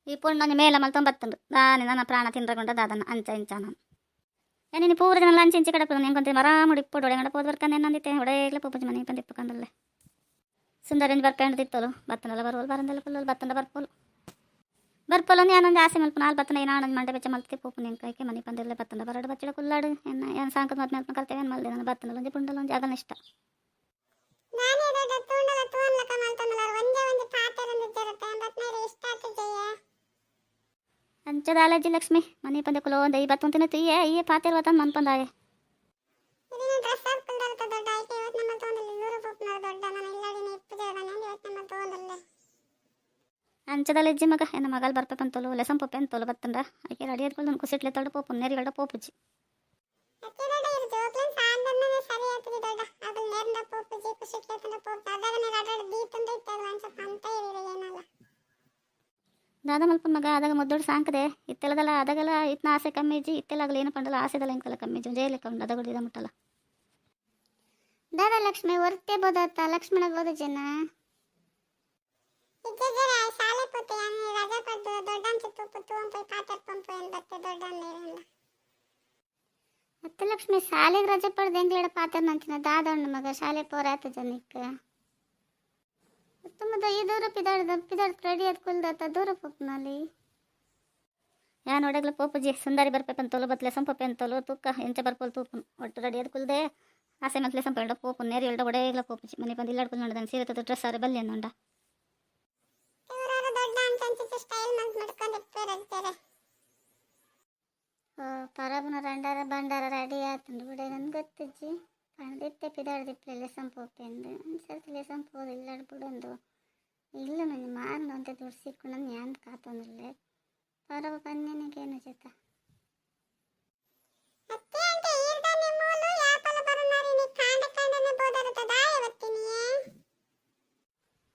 ಈ ಪುಣ್ಣ ಮೇಲ ಮಲ್ ತೊಂಬತ್ತುಂಡು ದಾನಿ ನನ್ನ ಪ್ರಾಣ ತಿನ್ರಗೊಂಡ ದಾದನ ಅಂಚ ಇಂಚ ನಾನು ಏನಿ ಪೂರ ಜನ ಅಂಚಿ ಇಂಚಿ ಕಡಪು ನೆಂಕೊಂತ ಮರಾಮುಡಿ ಇಪ್ಪು ಒಡೆ ಗಂಡ ಪೋದ್ ಬರ್ಕಂದು ಏನಂದಿತ್ತೆ ಒಡೆಗ್ಲ ಪೂಪುಜಿ ಮನೆ ಪಂದಿಪ್ಪು ಕಂದಲ್ಲೇ ಸುಂದರಂಜಿ ಬರ್ಪೆಂಡಿತ್ತಲು ಬತ್ತನಲ್ಲ ಬರೋಲು ಬರಂದಲ್ಲ ಪುಲ್ಲಲು ಬತ್ತಂಡ ಬರ್ಪೋಲು ಯಾನೊಂದು ಆಸೆ ಮಲ್ಪ ನಾಲ್ ಬತ್ತನ ಏನಾಣಂದು ಮಂಡೆ ಬೆಚ್ಚ ಮಲ್ತಿ ಪೂಪು ನಿನ್ ಕೈಕೆ ಮನೆ ಪಂದಿರಲೆ ಬತ್ತಂಡ ಬರಡು ಬಚ್ಚಡ ಕುಲ್ಲಾಡು ಏನು ಸಾಂಕದ ಮತ್ತೆ ಮಲ್ಪನ ಕಲ್ತೇವೆ ಏನು ಮಲ್ದೆ ನಾನು ಬತ್ತನಲ್ಲೊಂಜಿ ಪುಂಡಲೊಂಜಿ ಆಗನ ಇಷ್ಟ ಅಂಚದ ಆಲಜ್ಜಿ ಲಕ್ಷ್ಮಿ ಮನೆ ಪಂದೆ ಕುಲೋ ಒಂದು 50 ತಿನ್ನ ತೀಯೇ ಈ ಪಾತಿರ್ವತ ಮನ್ ಪಂದಾಯೆ ಅಂಚದಲ್ಲಜ್ಜಿ ಮಗ ಎನ್ನ ಮಗಲ್ ಬರ್ಪಂತೋಲು ಲೆಸಂ ಪೊಪ್ಪೆ ಅಂತೋಲು ಬತ್ತಂಡ ಆಕೆ ರೆಡಿ ಆದ್ಕೊಂಡು ನನ್ನ ಕುಸಿಟ್ಲೆ ತೊಡು ಪೋಪು ನೆರಿಗಡ ಪೋಪುಜಿ ದಾದ ಮಲ್ಪನ ಮಗ ಆದಾಗ ಮುದ್ದೋಡು ಸಾಂಕದೆ ಇತ್ತೆಲದಲ್ಲ ಅದಾಗಲ್ಲ ಇತ್ನ ಆಸೆ ಕಮ್ಮಿಜಿ ಇತ್ತೆಲಾಗಲ್ಲ ಏನು ಪಂಡಲ್ಲ ಆಸೆದಲ್ಲ ಇಂಕಲ್ಲ ಕಮ್ಮಿಜಿ ಜೈಲೆಕ್ಕ ಉಂಡು ಅದಗೊಡಿದ ಮುಟ್ಟಲ್ಲ ದಾದ ಲಕ್ಷ್ಮಿ ಹೊರತೆ ಬೋದತ್ತ ಲಕ್ಷ್ಮಣ ಬೋದ ಜನ ಮತ್ತೆ ಲಕ್ಷ್ಮಿ ಶಾಲೆಗೆ ರಜೆ ಪಡೆದು ಎಂಗ್ಲಡ ಪಾತ್ರ ನಂಚಿನ ದಾದ ಉಂಡು ಮಗ ಶಾಲೆ ಪೋರಾತ ಜನಕ್ಕೆ ತುಂಬ ಈ ದೂರ ಪಿದಾಡ್ದ ರೆಡಿ ಆದ ಕುಲ್ದತ್ತ ದೂರ ಪೋಪ್ನಲ್ಲಿ ಯಾನ್ ಒಡಗ್ಲ ಪೋಪುಜಿ ಸುಂದರಿ ಬರ್ಪಂತೋಲು ಬತ್ಲೆ ಸಂಪಪ್ಪೆ ಅಂತೋಲು ತುಕ್ಕ ಎಂಚ ಬರ್ಪೋಲು ತೂಪುನು ಒಟ್ಟು ರೆಡಿ ಆದ ಕುಲ್ದೆ ಆಸೆ ಮತ್ಲೆ ಸಂಪ ಪೋಪು ನೇರಿ ಎಲ್ಡ ಒಡೆಗ್ಲ ಪೋಪುಜಿ ಮನೆ ಬಂದು ಇಲ್ಲಾಡ್ಕೊಂಡು ನೋಡಿದಾನೆ ಸೀರೆ ತತ್ತು ಡ್ರೆಸ್ ಆರೆ ಬಲ್ಲಿ ಅನ್ನೋಂಡ ಪರಬನ ರಂಡಾರ ಬಂಡಾರ ರೆಡಿ ಆತಂಡು ಬಿಡೆ ನನ್ಗೆ ಗೊತ್ತಜ್ಜಿ ಪಣದಿತ್ತೆ ಪಿದಾಡ್ದಿಪ್ಪಲೆ ಲೆಸಂ ಪೋಪೆ ಅಂದು ಅನ್ಸರ್ತಿ ಲೆಸಂ ಪೋದು ಇಲ್ಲಾಡ್ಬಿಡೊಂದು ಇಲ್ಲ ನನಗೆ ಮಾರ್ನು ಅಂತ ದುಡ್ಡು ಸಿಕ್ಕು ನಾನು ಯಾನ್ ಕಾತಂದ್ರಲ್ಲೇ ಪರವ ಪನ್ಯನಿಗೇನು ಜೊತ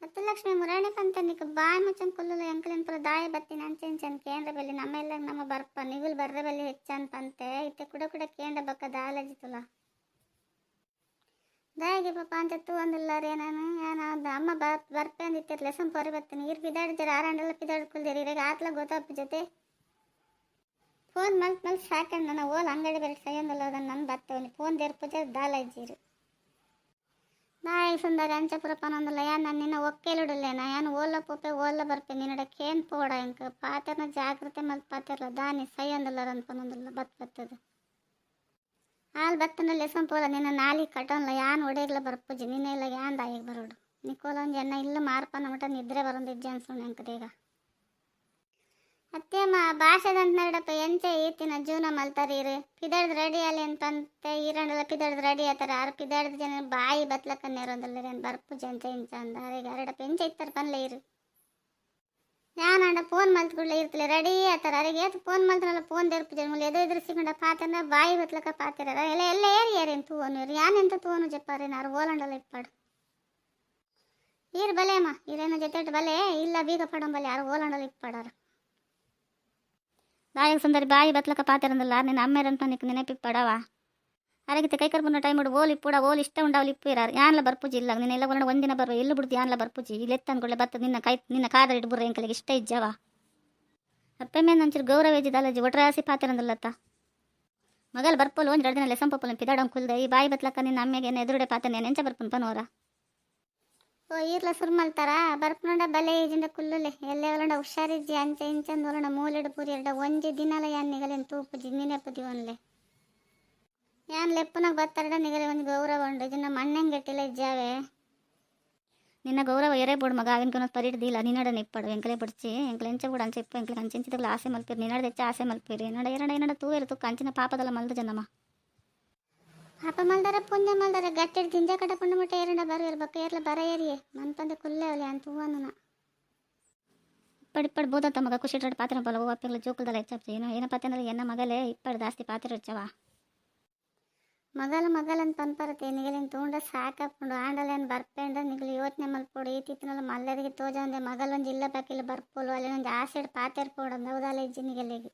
ಹತ್ತು ಲಕ್ಷ್ಮಿ ಮುರಾಣಿ ಪಂತನಿಕ ಬಾಯಿ ಮುಚ್ಚನ್ ಕುಲ್ಲಲು ಎಂಕಲಿನ ಪುರ ದಾಯ ಬತ್ತೀನಿ ಅಂಚೆಂಚನ್ ಕೇಂದ್ರ ಬಲ್ಲಿ ನಮ್ಮೆಲ್ಲ ನಮ್ಮ ಬರ್ಪ ನಿಗುಲ್ ಬರ್ರೆ ಬಲ್ಲಿ ಹೆಚ್ಚನ್ ಪಂತೆ ಇತ್ತೆ ಕುಡ ಕೇಂದ್ರ ಬಕ್ಕ ದಾಲಜಿತುಲ ದಾಯಿಗೆ ಪಾಪ ಅಂತ ತೂಂದಿಲ್ಲಾರೆ ನಾನು ಅಮ್ಮ ಬರ್ಪೆ ಅಂದಿತ್ತೆ ಲೆಸನ್ ಪೊರೆ ಬರ್ತೀನಿ ಇರ್ ಪಿದಾಡಿದ್ದಾರೆ ಆರಂಡೆಲ್ಲ ಪಿದಾಡ್ಕೊಳ್ದಿರಿ ಇವಾಗ ಆತ್ಲ ಗೊತ್ತಪ್ಪ ಜೊತೆ ಫೋನ್ ಮಲ್ತ್ ಸಾಕಂಡು ನಾನು ಓಲ್ ಅಂಗಡಿ ಬೇರೆ ಸೈಯೊಂದಲ್ಲ ಅದನ್ನು ನನ್ನ ಬರ್ತವನಿ ಫೋನ್ ದೇರ್ಪುಜ ದಾಲಜ್ಜೀರು ನಾಯಿ ಸುಂದರಿ ಅಂಚಪುರ ಪನೊಂದಲ್ಲ ನಾನು ನಿನ್ನ ಒಕ್ಕೇಲಿಡಲೇನ ಯಾನು ಓಲ್ಲ ಪೋಪೆ ಓಲ್ಲ ಬರ್ಪೆ ನಿನ್ನಡಕ್ಕೆ ಏನು ಪೋಡ ಇಂಕ ಪಾತ್ರನ ಜಾಗ್ರತೆ ಮಲ್ತ್ ಪಾತಿರಲ್ಲ ದಾನಿ ಸೈಯೊಂದಲ್ಲ ಪನೊಂದಲ್ಲ ಬತ್ತದು ಹಾಲು ಬತ್ತನ ಲೆಸನ್ ಪೋಲ ನಿನ್ನ ನಾಲಿ ಕಟೋನ್ಲ ಯಾನ್ ಒಡೆಗ್ಲ ಬರ್ಪುಜಿ ನಿನ್ನೆ ಇಲ್ಲ ಯಾನ್ ದಾಯಿಗೆ ಬರೋಡು ನಿಕೋಲೊಂದು ಎನ್ನ ಇಲ್ಲ ಮಾರ್ಪನ ಮಟ ನಿದ್ರೆ ಬರೋದಿಜ್ಜೆ ಅನ್ಸೋಣ ಎಂಕದೀಗ ಅತ್ತೇಮ್ಮ ಭಾಷೆದಂತ ನಡಪ್ಪ ಎಂಚೆ ಈತಿನ ಜೀವನ ಮಲ್ತಾರೀರು ಪಿದಾಡ್ದು ರೆಡಿ ಅಲ್ಲಿ ಅಂತಂತೆ ಈರಂಡೆಲ್ಲ ಪಿದಾಡ್ದು ರೆಡಿ ಆತಾರೆ ಆರು ಪಿದಾಡ್ದು ಜನ ಬಾಯಿ ಬತ್ಲಕ್ಕನ್ನೇರೊಂದಲ್ಲ ಏನು ಬರ್ಪುಜಿ ಅಂತ ಇಂಚ ಅಂದ ಈಗ ಎರಡಪ್ಪ ಎಂಚ ಇತ್ತಾರೆ ಪನ್ಲೆ ಇರು ಯಾನಂಡ ಫೋನ್ ಮಲ್ತ್ಕೊಳ್ಳೆ ಇರ್ತಲೆ ರೆಡಿ ಆತಾರೆ ಅರಿಗೆ ಏತು ಫೋನ್ ಮಲ್ತನಲ್ಲ ಫೋನ್ ದೇರ್ಪುಜ ಮುಲ್ಲ ಎದುರು ಸಿಗೊಂಡ ಪಾತನ ಬಾಯಿ ಬತ್ಲಕ್ಕ ಪಾತಿರ ಎಲ್ಲ ಏರಿ ತೂವನು ಇರು ಯಾನೆಂತ ತೂವನು ಜಪ್ಪಾರೆ ನಾರು ಓಲಂಡಲ್ಲ ಇಪ್ಪಾಡು ಈರು ಬಲೆ ಅಮ್ಮ ಇರೇನ ಜೊತೆ ಬಲೆ ಇಲ್ಲ ಬೀಗ ಪಡಂಬಲ್ಲಿ ಯಾರು ಓಲಂಡಲ್ಲ ಇಪ್ಪಾಡಾರ ದಾಯಿಗೆ ಸುಂದರಿ ಬಾಯಿ ಬತ್ಲಕ್ಕ ಪಾತಿರಂದಲ್ಲ ನಿನ್ನ ಅಮ್ಮೇರಂತ ನಿಕ್ಕೆ ನೆನಪಿಪ್ಪಡವ ಅರಗಿತ್ತೆ ಕೈ ಕರ್ಬುನ ಟೈಮ್ ಇಡು ಓಲ್ ಇಪ್ಪುಡ ಓಲ್ ಇಷ್ಟ ಉಂಡವಲ್ಲಿ ಇಪ್ಪಿರಾರು ಯಾನ್ಲ ಬರ್ಪುಜಿ ಇಲ್ಲ ನೀನು ಎಲ್ಲ ಬರೋಣ ಒಂದಿನ ಬರುವ ಎಲ್ಲ ಬಿಡ್ದು ಯಾನ್ಲ ಬರ್ಪುಜಿ ಇಲ್ಲಿ ಎತ್ತಂದ್ಕೊಳ್ಳೆ ಬತ್ತ ನಿನ್ನ ಕಾದ ಇಡ್ಬುರ್ರ ಎಂಕಲಿಗೆ ಇಷ್ಟ ಇಜ್ಜವ ಅಪ್ಪೆ ಮೇಲೆ ನಂಚಿರು ಗೌರವೇಜಿದಲ್ಲಜಿ ಒಟ್ರಾಸಿ ಪಾತಿರಂದಲ್ಲತ್ತ ಮಗಲ್ ಬರ್ಪೋಲು ಒಂದು 2 ದಿನ ಲೆಸಂ ಪಪ್ಪಲು ಪಿದಾಡಂ ಕುಲ್ದೆ ಈ ಬಾಯಿ ಬತ್ಲಕ್ಕ ನಿನ್ನ ಅಮ್ಮೆಗೆ ಎದುರುಡೆ ಪಾತನೆ ನೆಂಚ ಬರ್ಪನ್ ಪನೋರ ಓ ಈರ್ಲ ಸುರ್ಮಲ್ತಾರ ಬರ್ಪನೊಂಡ ಬಲೆ ಈಜಿಂದ ಕುಲ್ಲುಲೆ ಎಲ್ಲೇ ಒಲಂಡ ಹುಷಾರಿಜ್ಜಿ ಅಂಚೆ ಇಂಚಂದು ಒಲಂಡ ಮೂಲೆಡು ಪೂರಿ ಎರಡ ಒಂಜಿ ದಿನಲ ಯಾನ್ ನಿಗಲೇನು ತೂಪುಜಿ ನಿನೆಪ್ಪುಜಿ ಒನ್ಲೆ ಯಾನ್ ಲೆಪ್ಪನಾಗ ಬತ್ತಾರಡ ನಿಗಲೆ ಒಂದು ಗೌರವ ಉಂಡು ಇದನ್ನ ಮಣ್ಣೆಂಗೆಟ್ಟಿಲ್ಲ ಇಜ್ಜಾವೆ ನಿನ್ನ ಗೌರವ ಎರೆ ಬೋಡು ಮಗ ಅವಿನ್ಕೊನೊಂದು ಪರಿಡ್ದಿಲ್ಲ ನಿನ್ನಡ ಇಪ್ಪಡು ಎಂಕಲೆ ಬಡ್ಚಿ ಎಂಕಲೆ ಎಂಚ ಕೂಡ ಅಂಚೆ ಇಪ್ಪ ಎಂಕಲೆ ಅಂಚಿಂಚಿದಾಗಲ ಆಸೆ ಮಲ್ಪಿರಿ ನಿನ್ನಡ ಹೆಚ್ಚು ಆಸೆ ಮಲ್ಪಿರಿ ಏನಡ ತೂವೇರು ತುಕ್ಕ ಅಂಚಿನ ಪಾಪದಲ್ಲ ಮಲ್ದ ಜನಮ್ಮ ಪಾಪ ಮಲ್ದಾರ ಪುಣ್ಯ ಮಲ್ದಾರ ಗಟ್ಟಿಡ್ ಗಿಂಜ ಕಟ ಪುಂಡು ಮುಟ್ಟ ಏರಂಡ ಬರು ಇರ್ಬೇಕು ಏರ್ಲ ಬರ ಏರಿಯೇ ಮನ್ಪಂದೆ ಕುಲ್ಲೆ ಅವಲಿ ಅಂತ ಹೂವನ್ನ ಇಪ್ಪಡು ಬೋದತ್ತ ಮಗ ಖುಷಿ ಪಾತ್ರ ಬಲ ಅಪ್ಪಗಳ ಜೋಕಲ್ದಲ್ಲ ಹೆಚ್ಚಪ್ಪ ಏನೋ ಪತ್ತಂದ್ರೆ ಎನ್ನ ಮಗಲೇ ಇಪ್ಪಡು ಜಾಸ್ತಿ ಪಾತ್ರ ಹೆಚ್ಚವ ಮಗಲಂತ ಪನ್ಪರತೆ ನಿಗಲಿನ ತೂಂಡ ಸಾಕಪ್ಪುಂಡು ಆಂಡಲೇನು ಬರ್ಪೇಂಡ ನಿಗಲಿ ಯೋಚನೆ ಮಲ್ಪೋಡು ಈ ತಿತ್ತಿನಲ್ಲ ಮಲ್ಲರಿಗೆ ತೋಜ ಒಂದೆ ಮಗಲೊಂದು ಇಲ್ಲ ಬಾಕಿಲ್ಲ ಬರ್ಪೋಲು ಅಲ್ಲಿ ಒಂದು ಆಸೆಡ್ ಪಾತೆರ್ ಪೋಡು ಹೌದಲ್ಲ ಇಜ್ಜಿ ನಿಗಲಿಗೆ